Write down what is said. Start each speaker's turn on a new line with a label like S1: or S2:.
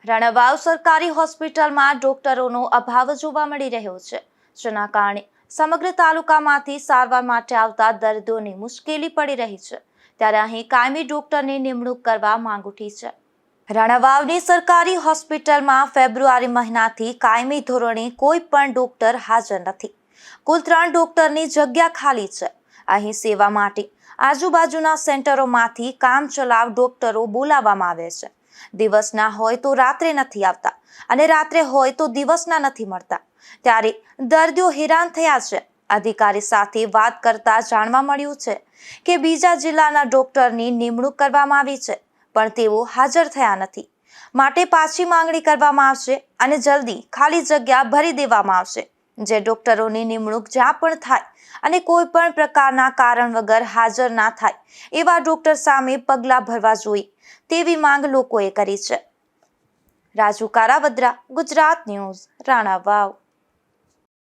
S1: રાણાવાવ સરકારી હોસ્પિટલમાં ડોક્ટરોનો અભાવ જોવા મળી રહ્યો છે, જેના કારણે સમગ્ર તાલુકામાંથી સારવાર માટે આવતા દર્દીઓને મુશ્કેલી પડી રહી છે. ત્યારે અહીં કાયમી ડોક્ટરની નિમણૂક કરવા માંગ ઉઠી છે. રાણાવાવની સરકારી હોસ્પિટલમાં ફેબ્રુઆરી મહિનાથી કાયમી ધોરણે કોઈ પણ ડોક્ટર હાજર નથી. કુલ 3 ડોક્ટરની જગ્યા ખાલી છે. અહીં સેવા માટે આજુબાજુના સેન્ટરોમાંથી કામચલાઉ ડોક્ટરો બોલાવવામાં આવે છે. દિવસના હોય તો રાત્રે નથી આવતા અને રાત્રે હોય તો દિવસના નથી મળતા. ત્યારે દર્દીઓ હેરાન થયા છે. અધિકારી સાથે વાત કરતા જાણવા મળ્યું છે કે બીજા જિલ્લાના ડોક્ટરની નિમણૂક કરવામાં આવી છે, પણ તેઓ હાજર થયા નથી. માટે પાછી માંગણી કરવામાં આવશે અને જલ્દી ખાલી જગ્યા ભરી દેવામાં આવશે. જે ડોક્ટરોની નિમણૂક જ્યાં પણ થાય અને કોઈ પણ પ્રકારના કારણ વગર હાજર ના થાય એવા ડોક્ટર સામે પગલાં ભરવા જોઈએ તેવી માંગ લોકોએ કરી છે. રાજુ કારાવદ્રા, ગુજરાત ન્યૂઝ, રાણાવાવ.